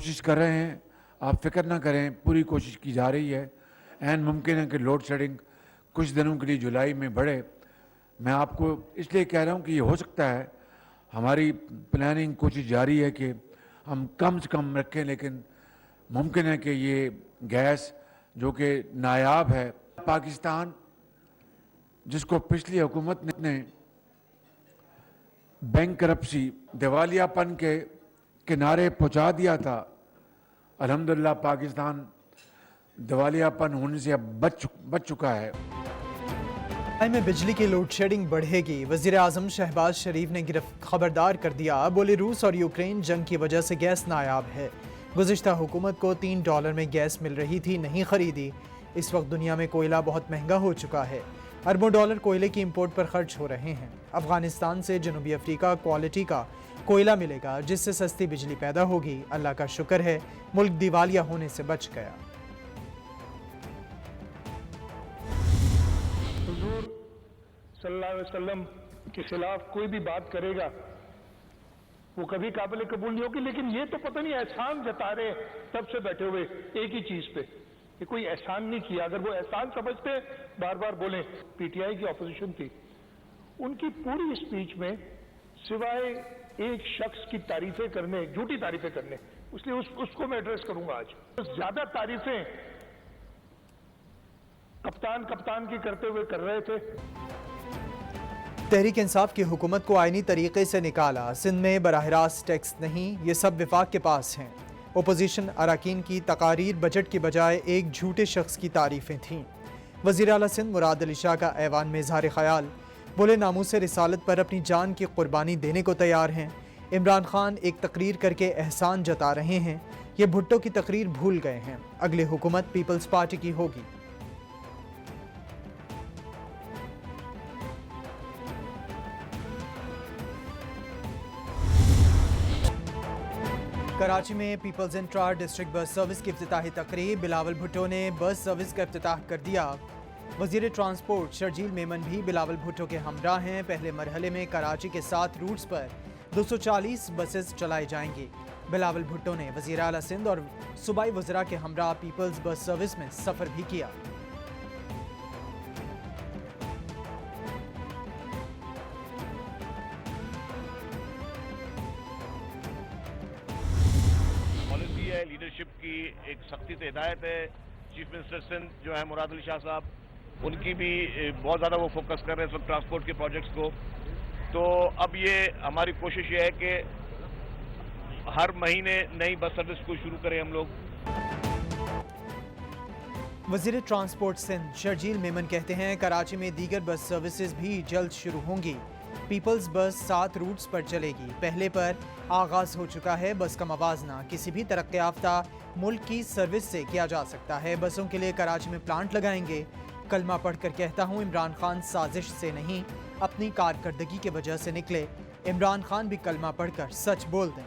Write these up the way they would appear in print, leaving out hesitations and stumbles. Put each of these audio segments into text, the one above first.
कोशिश कर रहे हैं, आप फिक्र ना करें, पूरी कोशिश की जा रही है। एन मुमकिन है कि लोड शेडिंग कुछ दिनों के लिए जुलाई में बढ़े। मैं आपको इसलिए कह रहा हूं कि ये हो सकता है, हमारी प्लानिंग कोशिश जारी है कि हम कम से कम रखें, लेकिन मुमकिन है कि ये गैस जो कि नायाब है, पाकिस्तान जिसको पिछली हुकूमत ने बैंक करप्सी, दिवालियापन के किनारे पहुंचा दिया था, अल्हम्दुलिल्लाह पाकिस्तान दिवालियापन होने से अब बच चुका है। जुलाई में बिजली की लोड शेडिंग बढ़ेगी। वजीर आजम शहबाज शरीफ ने खबरदार कर दिया। बोले रूस और यूक्रेन जंग की वजह से गैस नायाब है। गुज़िश्ता हुकूमत को $3 में गैस मिल रही थी, नहीं खरीदी। इस वक्त दुनिया में कोयला बहुत महंगा हो चुका है। अरबों डॉलर कोयले की इंपोर्ट पर खर्च हो रहे हैं। अफगानिस्तान से जनूबी अफ्रीका क्वालिटी का कोयला मिलेगा, जिससे सस्ती बिजली पैदा होगी। अल्लाह का शुक्र है मुल्क दिवालिया होने से बच गया। हुजूर सल्लल्लाहु अलैहि वसल्लम के खिलाफ कोई भी बात करेगा वो कभी काबिल कबूल नहीं होगी। लेकिन ये तो पता नहीं एहसान जता रहे तब से बैठे हुए एक ही चीज पे कि कोई एहसान नहीं किया। अगर वो एहसान समझते बार बार बोले। पीटीआई की ऑपोजिशन थी, उनकी पूरी स्पीच में सिवाय एक शख्स की तारीफें करने, झूठी तारीफें करने, इसलिए उसको मैं एड्रेस करूंगा आज। ज्यादा तारीफें कप्तान की करते हुए कर रहे थे। तहरीक इंसाफ की हुकूमत को आईनी तरीके से निकाला। सिंध में बराह रास्त टैक्स नहीं, ये सब विफाक के पास हैं। ओपोजिशन अरकान की तकारीर बजट की बजाय एक झूठे शख्स की तारीफें थीं। वज़ीर आला सिंध मुराद अली शाह का ऐवान में इज़हार ख्याल। बोले नामूस रिसालत पर अपनी जान की कुर्बानी देने को तैयार हैं। इमरान खान एक तकरीर करके एहसान जता रहे हैं। ये भुट्टो की तकरीर भूल गए हैं। अगली हुकूमत पीपल्स पार्टी की होगी। कराची में peoples intra district bus service की इफ्तिताही तकरीब। बिलावल भुट्टो ने बस सर्विस का इफ्तिताह कर दिया। वजीर ट्रांसपोर्ट शर्जील मेमन भी बिलावल भुट्टो के हमरा हैं। पहले मरहले में कराची के 7 रूट्स पर 240 बसेस चलाई जाएंगी। बिलावल भुट्टो ने वजीर आला सिंध और सूबाई वज़रा के हमरा पीपल्स बस सर्विस में सफ़र भी किया। लीडरशिप की एक सख्ती से हिदायत है। चीफ मिनिस्टर सिंध जो है मुराद अली शाह साहब, उनकी भी बहुत ज़्यादा वो फोकस कर रहे हैं इस वक्त ट्रांसपोर्ट के प्रोजेक्ट्स को। तो अब ये हमारी कोशिश ये है कि हर महीने नई बस सर्विस को शुरू करें हम लोग। वजीर ट्रांसपोर्ट सिंध शर्जील मेमन कहते हैं कराची में दीगर बस सर्विसेज भी जल्द शुरू होंगी। पीपल्स बस 7 रूट्स पर चलेगी। पहले पर आगाज हो चुका है। बस का मवाजना किसी भी तरक्की याफ्ता मुल्क की सर्विस से किया जा सकता है। बसों के लिए कराची में प्लांट लगाएंगे। कलमा पढ़कर कहता हूँ इमरान खान साजिश से नहीं, अपनी कारकर्दगी की वजह से निकले। इमरान खान भी कलमा पढ़कर सच बोल दें।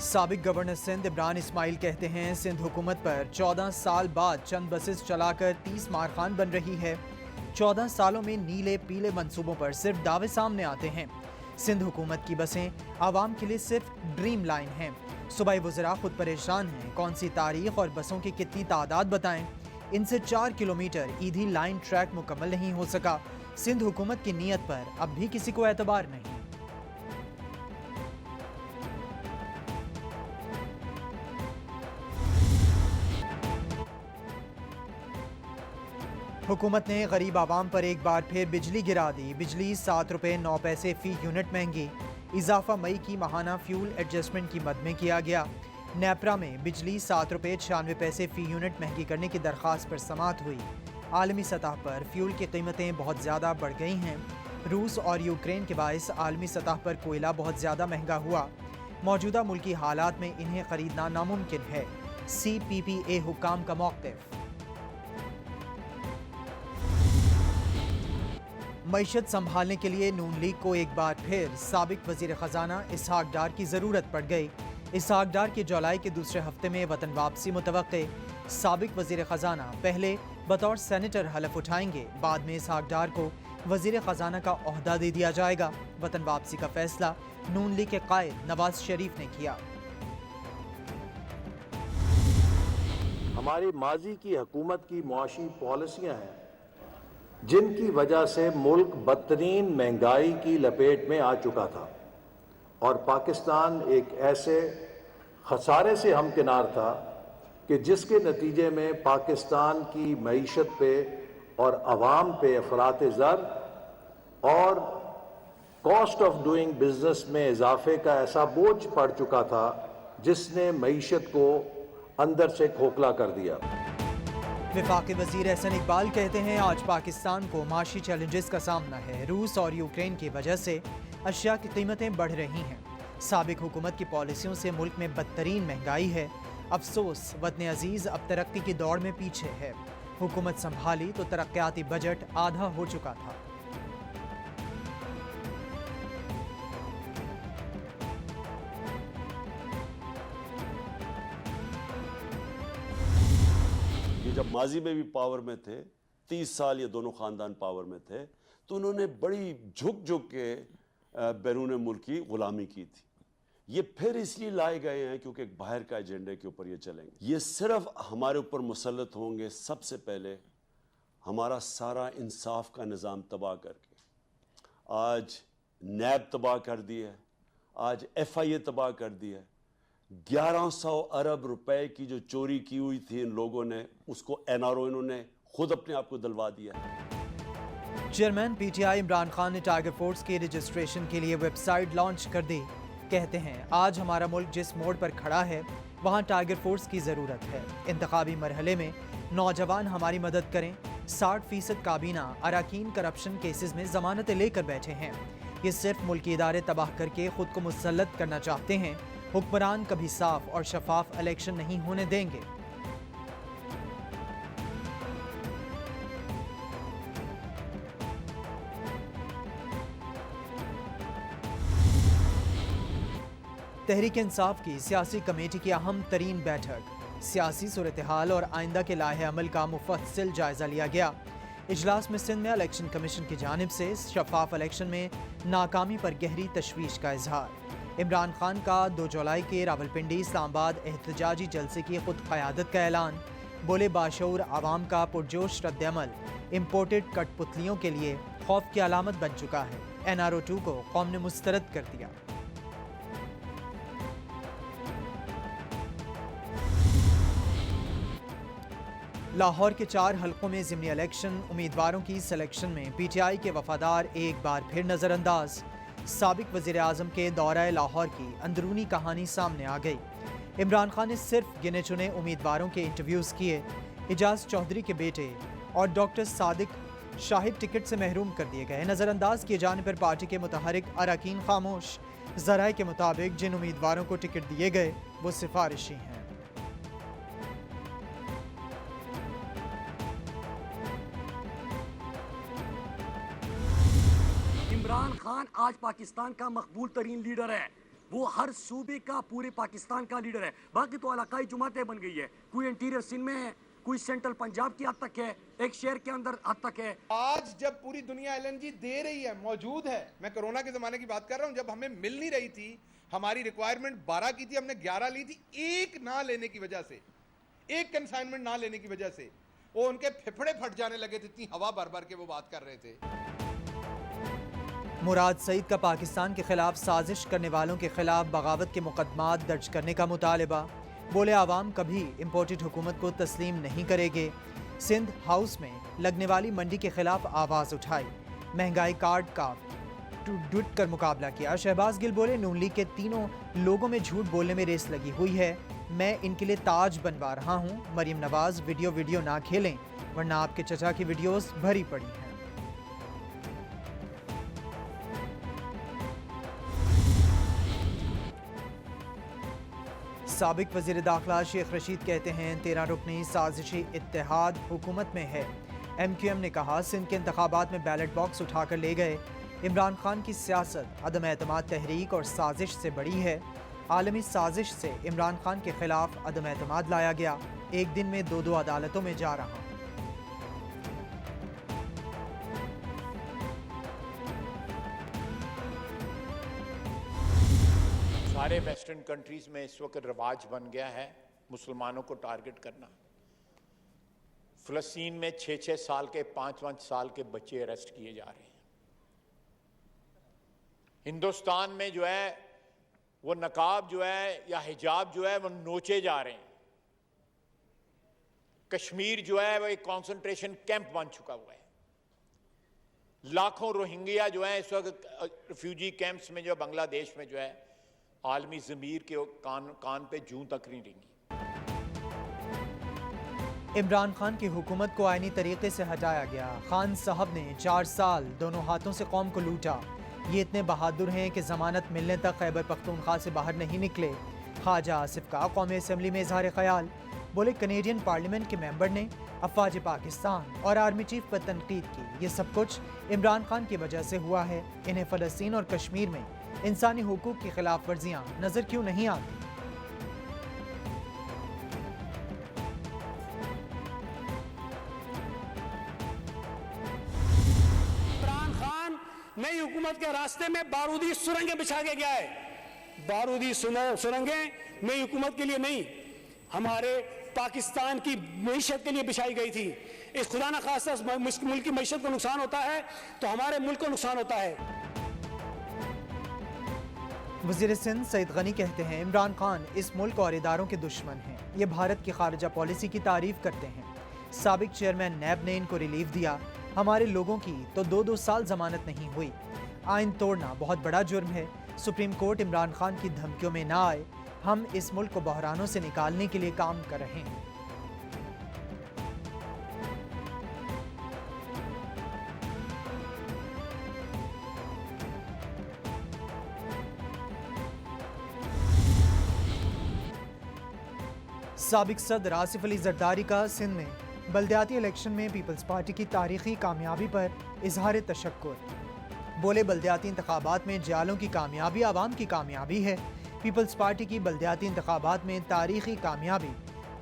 साबिक गवर्नर सिंध इमरान इस्माइल कहते हैं सिंध हुकूमत पर 14 साल बाद चंद बसेस चलाकर 30 मारखान बन रही है। 14 सालों में नीले पीले मंसूबों पर सिर्फ दावे सामने आते हैं। सिंध हुकूमत की बसें आवाम के लिए सिर्फ ड्रीम लाइन हैं। सूबाई वज़रा खुद परेशान हैं, कौन सी तारीख और बसों की कितनी तादाद बताएं। इनसे 4 किलोमीटर ईधी लाइन ट्रैक मुकम्मल नहीं हो सका। सिंध हुकूमत की नीयत पर अब भी किसी को एतबार नहीं। हुकूमत ने गरीब आवाम पर एक बार फिर बिजली गिरा दी। बिजली 7 रुपये 9 पैसे फी यूनिट महंगी। इजाफा मई की माहाना फ्यूल एडजस्टमेंट की मद में किया गया। नेपरा में बिजली 7 रुपये 96 पैसे फी यूनिट महंगी करने की दरख्वास्त पर समाअत हुई। आलमी सतह पर फ्यूल की कीमतें बहुत ज़्यादा बढ़ गई हैं। रूस और यूक्रेन के बायस आलमी सतह पर कोयला बहुत ज़्यादा महंगा हुआ। मौजूदा मुल्की हालात में इन्हें खरीदना नामुमकिन है। CPPA हुक्काम का मौक़िफ़। मईशत संभालने के लिए नून लीग को एक बार फिर साबिक वजीर खजाना इसहाक डार की जरूरत पड़ गई। इसहाक डार की जुलाई के दूसरे हफ्ते में वतन वापसी मुतवक्के। साबिक वजीर खजाना पहले बतौर सेनेटर हलफ उठाएंगे, बाद में इसहाक डार को वजीर खजाना का ओहदा दे दिया जाएगा। वतन वापसी का फैसला नून लीग के कायद नवाज शरीफ ने किया। हमारी माजी की हुकूमत की मुआशी पॉलिसियां हैं जिनकी वजह से मुल्क बदतरीन महंगाई की लपेट में आ चुका था और पाकिस्तान एक ऐसे खसारे से हमकिनार था कि जिसके नतीजे में पाकिस्तान की मईशत पे और अवाम पे अफरात ज़र और कॉस्ट ऑफ डूइंग बिजनेस में इजाफे का ऐसा बोझ पड़ चुका था जिसने मईशत को अंदर से खोखला कर दिया। वफाकी वजीर एहसन इकबाल कहते हैं आज पाकिस्तान को माशी चैलेंजेस का सामना है। रूस और यूक्रेन की वजह से अशिया की कीमतें बढ़ रही हैं। साबिक हुकूमत की पॉलिसियों से मुल्क में बदतरीन महंगाई है। अफसोस वतन अजीज अब तरक्की की दौड़ में पीछे है। हुकूमत संभाली तो तरक्याती बजट आधा हो चुका था। ये जब माजी में भी पावर में थे, 30 साल ये दोनों खानदान पावर में थे, तो उन्होंने बड़ी झुक झुक के बैरून मुल्क की गुलामी की थी। ये फिर इसलिए लाए गए हैं क्योंकि एक बाहर का एजेंडे के ऊपर ये चलेंगे। ये सिर्फ हमारे ऊपर मुसल्लत होंगे सबसे पहले हमारा सारा इंसाफ का निज़ाम तबाह करके। आज नैब तबाह कर दी है, आज FIA तबाह कर दी है। 1100 अरब रुपए की जो चोरी की हुई थी इन लोगों ने, उसको NRO इन्होंने खुद अपने आप को दिलवा दिया है। चेयरमैन PTI इमरान खान ने टाइगर फोर्स के रजिस्ट्रेशन के लिए वेबसाइट लॉन्च कर दी। कहते हैं आज हमारा मुल्क जिस मोड़ पर खड़ा है वहाँ टाइगर फोर्स की ज़रूरत है। इंतखाबी मरहले में नौजवान हमारी मदद करें। 60% काबीना अराकीन करप्शन केसेस में जमानतें लेकर बैठे हैं। ये सिर्फ मुल्की इदारे तबाह करके खुद को मुसल्लत करना चाहते हैं। हुक्मरान कभी साफ और शफाफ इलेक्शन नहीं होने देंगे। तहरीक इंसाफ की सियासी कमेटी की अहम तरीन बैठक। सियासी सूरत हाल और आइंदा के लाहे अमल का मुफस्सिल जायजा लिया गया। इजलास में सिंध में इलेक्शन कमीशन की जानिब से शफाफ इलेक्शन में नाकामी पर गहरी तशवीश का इजहार। इमरान खान का 2 जुलाई के रावलपिंडी इस्लामाबाद एहतजाजी जलसे की खुद क़यादत का ऐलान। बोले बाशऊर आवाम का पुरजोश रद्दअमल इम्पोर्टेड कठपुतलियों के लिए खौफ की अलामत बन चुका है। NRO 2 को कौम ने मुस्तरद कर दिया। लाहौर के 4 हलकों में ज़िमनी इलेक्शन। उम्मीदवारों की सिलेक्शन में PTI के वफादार एक बार फिर नज़रअंदाज। साबिक वज़ीर आज़म के दौरा लाहौर की अंदरूनी कहानी सामने आ गई। इमरान खान ने सिर्फ गिने चुने उम्मीदवारों के इंटरव्यूज़ किए। इजाज़ चौधरी के बेटे और डॉक्टर सादिक शाहिद टिकट से महरूम कर दिए गए। नज़रअंदाज किए जाने पर पार्टी के मुतहरिक अरकान खामोश। ज़राए के मुताबिक जिन उम्मीदवारों को टिकट दिए गए वो सिफारिशी हैं। इमरान खान आज पाकिस्तान का मकबूल तरीन लीडर है। वो हर सूबे का, पूरे पाकिस्तान का लीडर है। बाकी तो इलाकाई जमातें बन गई है। कोई इंटीरियर सिंध में है, कोई सेंट्रल पंजाब की हद तक है, एक शहर के अंदर हद तक है। आज जब पूरी दुनिया LNG दे रही है, मौजूद है, मैं कोरोना के ज़माने की बात कर रहा हूँ, जब हमें मिल नहीं रही थी, हमारी रिक्वायरमेंट 12 की थी, हमने 11 ली थी। एक ना लेने की वजह से, एक कंसाइनमेंट ना लेने की वजह से वो उनके फेफड़े फट जाने लगे थे। इतनी हवा भर भर के वो बात कर रहे थे। मुराद सईद का पाकिस्तान के खिलाफ साजिश करने वालों के खिलाफ बगावत के मुकदमात दर्ज करने का मुतालबा। बोले आवाम कभी इम्पोर्टेड हुकूमत को तस्लीम नहीं करेंगे। सिंध हाउस में लगने वाली मंडी के खिलाफ आवाज़ उठाई। महंगाई कार्ड का डुट कर मुकाबला किया। शहबाज गिल बोले नून लीग के तीनों लोगों में झूठ बोलने में रेस लगी हुई है। मैं इनके लिए ताज बनवा रहा हूँ। मरीम नवाज वीडियो ना खेलें वरना आपके चचा की वीडियोस भरी पड़ी हैं। साबिक वज़ीर दाखिला शेख रशीद कहते हैं 13 रुकनी साजिशी इत्तेहाद हुकूमत में है। MQM ने कहा सिंध के इंतखाबात में बैलेट बॉक्स उठाकर ले गए। इमरान खान की सियासत अदम एतमाद तहरीक और साजिश से बड़ी है। आलमी साजिश से इमरान खान के खिलाफ अदम एतमाद लाया गया। एक दिन में दो अदालतों में जा रहा हूं। सारे वेस्टर्न कंट्रीज में इस वक्त रिवाज बन गया है मुसलमानों को टारगेट करना। फिलिस्तीन में 6-6 साल के 5-5 साल के बच्चे अरेस्ट किए जा रहे हैं। हिंदुस्तान में जो है वो नकाब जो है या हिजाब जो है वो नोचे जा रहे हैं। कश्मीर जो है वो एक कंसंट्रेशन कैंप बन चुका हुआ है। लाखों रोहिंग्या जो है इस वक्त रिफ्यूजी कैंप्स में जो बांग्लादेश में जो है आलमी ज़मीर के कान पे जूं तक नहीं रेंगी। इमरान खान की हुकूमत को आईनी तरीके से हटाया गया। खान साहब ने 4 साल दोनों हाथों से कौम को लूटा। ये इतने बहादुर हैं कि जमानत मिलने तक खैबर पख्तूनख्वा से बाहर नहीं निकले। ख्वाजा आसिफ का कौमी असम्बली में इजहार ख्याल। बोले कनेडियन पार्लियामेंट के मेंबर ने अफवाज पाकिस्तान और आर्मी चीफ पर तनकीद की। ये सब कुछ इमरान खान की वजह से हुआ है। इन्हें फ़लस्तीन और कश्मीर में इंसानी हुकूक की खिलाफ वर्जियाँ नजर क्यों नहीं आती? इमरान खान नई हुकूमत के रास्ते में बारूदी सुरंगें बिछा के गया है। बारूदी सुरंगें नई हुकूमत के लिए नहीं, हमारे पाकिस्तान की मईशत के लिए बिछाई गई थी। इस खुदा न खास्ता मुल्क की मईशत को नुकसान होता है तो हमारे मुल्क को नुकसान होता है। वज़ीर सिंध सईद गनी कहते हैं इमरान खान इस मुल्क और इदारों के दुश्मन हैं। ये भारत की खारजा पॉलिसी की तारीफ करते हैं। साबिक चेयरमैन नैब ने इनको रिलीफ दिया। हमारे लोगों की तो 2-2 साल जमानत नहीं हुई। आइन तोड़ना बहुत बड़ा जुर्म है। सुप्रीम कोर्ट इमरान खान की धमकियों में ना आए। हम इस मुल्क को बहरानों से निकालने के लिए काम कर रहे हैं। साबिक सदर आसिफ अली जरदारी का सिंध में बल्दियाती इलेक्शन में पीपल्स पार्टी की तारीखी कामयाबी पर इजहार तशक्कुर। बोले बल्दियाती इंतखाबात में जालों की कामयाबी आवाम की कामयाबी है। पीपल्स पार्टी की बल्दियाती इंतखाबात में तारीखी कामयाबी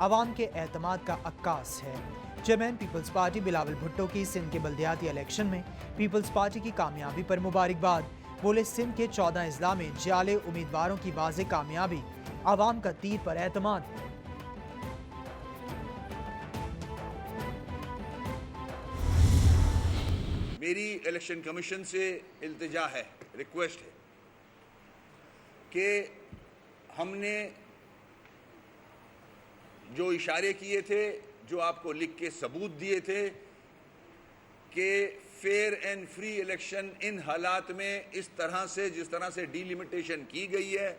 आवाम के एतमाद का अक्कास है। Chairman peoples party Bilawal Bhutto की सिंध के बल्दियाती इलेक्शन में पीपल्स पार्टी की कामयाबी पर मुबारकबाद। बोले सिंध के 14 अजला में जाले उम्मीदवारों की वाज़े कामयाबी आवाम का तीर पर एतमाद है। मेरी इलेक्शन कमीशन से इल्तिजा है, रिक्वेस्ट है कि हमने जो इशारे किए थे, जो आपको लिख के सबूत दिए थे कि fair and free election in हालात में इस तरह से जिस तरह से डिलिमिटेशन की गई है,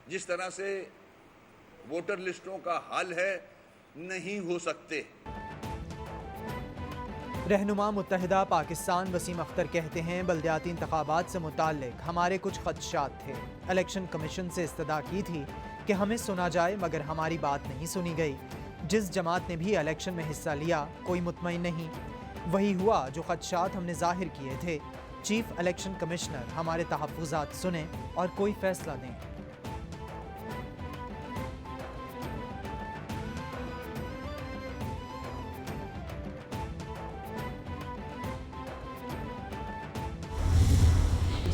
जिस तरह से वोटर लिस्टों का हल है, नहीं हो सकते। रहनुमा मुत्तहिदा पाकिस्तान वसीम अख्तर कहते हैं बल्दियाती इंतखाबात से मुताल्लिक हमारे कुछ खदशात थे। इलेक्शन कमीशन से इस्तदा की थी कि हमें सुना जाए, मगर हमारी बात नहीं सुनी गई। जिस जमात ने भी इलेक्शन में हिस्सा लिया कोई मुतमईन नहीं। वही हुआ जो खदशात हमने जाहिर किए थे। चीफ इलेक्शन कमिश्नर हमारे तहफ़्फ़ुज़ात सुने और कोई फैसला दें।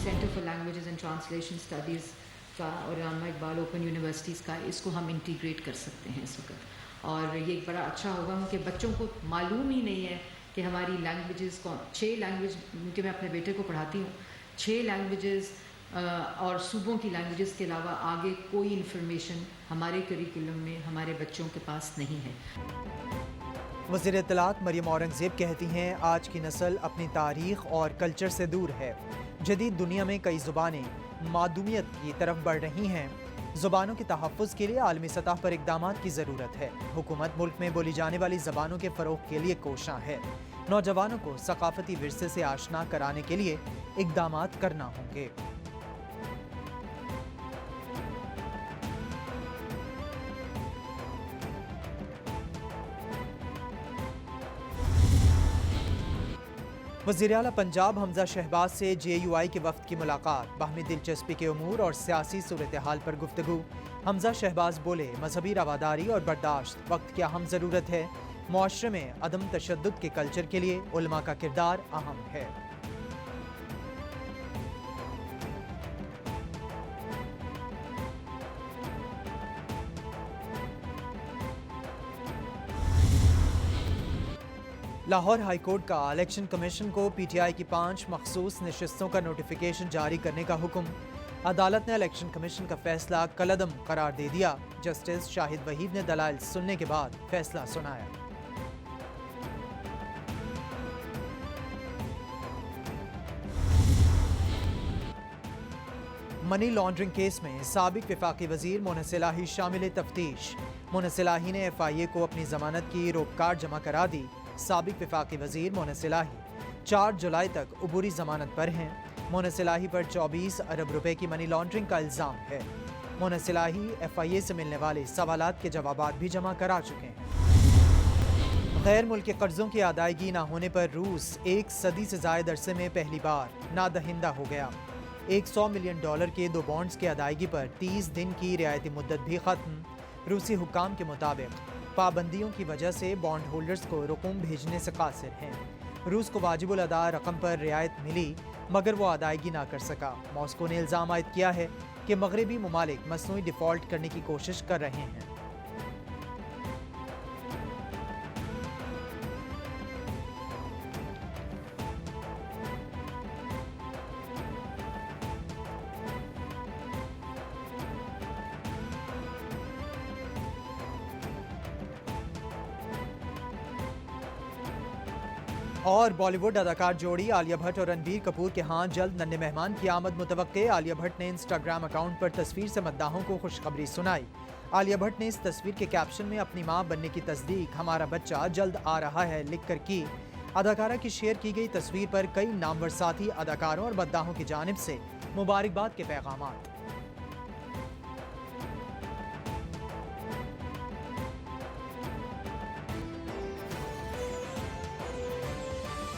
Centre for languages and translation studies का और अल्लामा इकबाल ओपन यूनिवर्सिटीज़ का, इसको हम इंटीग्रेट कर सकते हैं इस वक्त। और ये एक बड़ा अच्छा होगा कि बच्चों को मालूम ही नहीं है कि हमारी लैंग्वेजेस कौन 6 लैंग्वेज, क्योंकि मैं अपने बेटे को पढ़ाती हूँ, 6 लैंग्वेजेस और सूबों की लैंग्वेजेस के अलावा आगे कोई इन्फॉर्मेशन हमारे करिकुलम में हमारे बच्चों के पास नहीं है। वज़ीर इत्तलात मरियम औरंगज़ेब कहती हैं आज की नस्ल अपनी तारीख़ और कल्चर से दूर है। जदीद दुनिया में कई ज़ुबानें मादूमियत की तरफ बढ़ रही हैं। ज़ुबानों के तहफ़्फ़ुज़ के लिए आलमी सतह पर इक़दामात की ज़रूरत है। हुकूमत मुल्क में बोली जाने वाली ज़बानों के फ़रोग़ के लिए कोशां है। नौजवानों को सकाफ़ती विरसे से आशना कराने के लिए इक़दामात करना होंगे। वज़ीर आला पंजाब हमजा शहबाज से JUI के वफ्द की मुलाकात, बाहमी दिलचस्पी के उमूर और सियासी सूरत हाल पर गुफ्तगू। हमजा शहबाज बोले, मजहबी रवादारी और बर्दाश्त वक्त की अहम ज़रूरत है। मुआशरे में अदम तशद्दुद के कल्चर के लिए उलमा का किरदार अहम है। लाहौर हाईकोर्ट का इलेक्शन कमीशन को PTI की 5 मखसूस नशिस्तों का नोटिफिकेशन जारी करने का हुक्म। अदालत ने इलेक्शन कमीशन का फैसला कलअदम करार दे दिया। जस्टिस शाहिद वहीद ने दलाइल सुनने के बाद फैसला सुनाया। मनी लॉन्ड्रिंग केस में साबिक वफाकी वजीर मोनस इलाही शामिल तफ्तीश। मोनस इलाही ने FIA को अपनी जमानत की रोपकार जमा करा दी। साबिक वफाकी वजीर मोनस इलाही 4 जुलाई तक उबूरी जमानत पर हैं। मोनस इलाही पर 24 अरब रुपए की मनी लॉन्ड्रिंग का इल्जाम है। मोनस इलाही FIA से मिलने वाले सवालात के जवाबात भी जमा करा चुके हैं। गैर मुल्की कर्जों की अदायगी न होने पर रूस 1 सदी से जायद अरसे में पहली बार नादहिंदा हो गया। $100 मिलियन के 2 बॉन्ड्स की अदायगी पर 30 दिन की रियायती मुद्दत भी खत्म। रूसी हुक्काम के मुताबिक पाबंदियों की वजह से बॉन्ड होल्डर्स को रकूम भेजने से कासिर हैं। रूस को वाजिबुल अदा रकम पर रियायत मिली मगर वो अदायगी ना कर सका। मॉस्को ने इल्ज़ाम आयद किया है कि मगरबी ममालिक मसनूई डिफ़ॉल्ट करने की कोशिश कर रहे हैं। और बॉलीवुड अदाकार जोड़ी आलिया भट्ट और रणबीर कपूर के यहाँ जल्द नन्हे मेहमान की आमद मुतवक्के। आलिया भट्ट ने इंस्टाग्राम अकाउंट पर तस्वीर से मद्दाहों को खुशखबरी सुनाई। आलिया भट्ट ने इस तस्वीर के कैप्शन में अपनी मां बनने की तस्दीक, हमारा बच्चा जल्द आ रहा है, लिखकर की। अदाकारा की शेयर की गई तस्वीर पर कई नामवर साथी अदाकारों और मद्दाहों की जानिब से मुबारकबाद के पैगामात।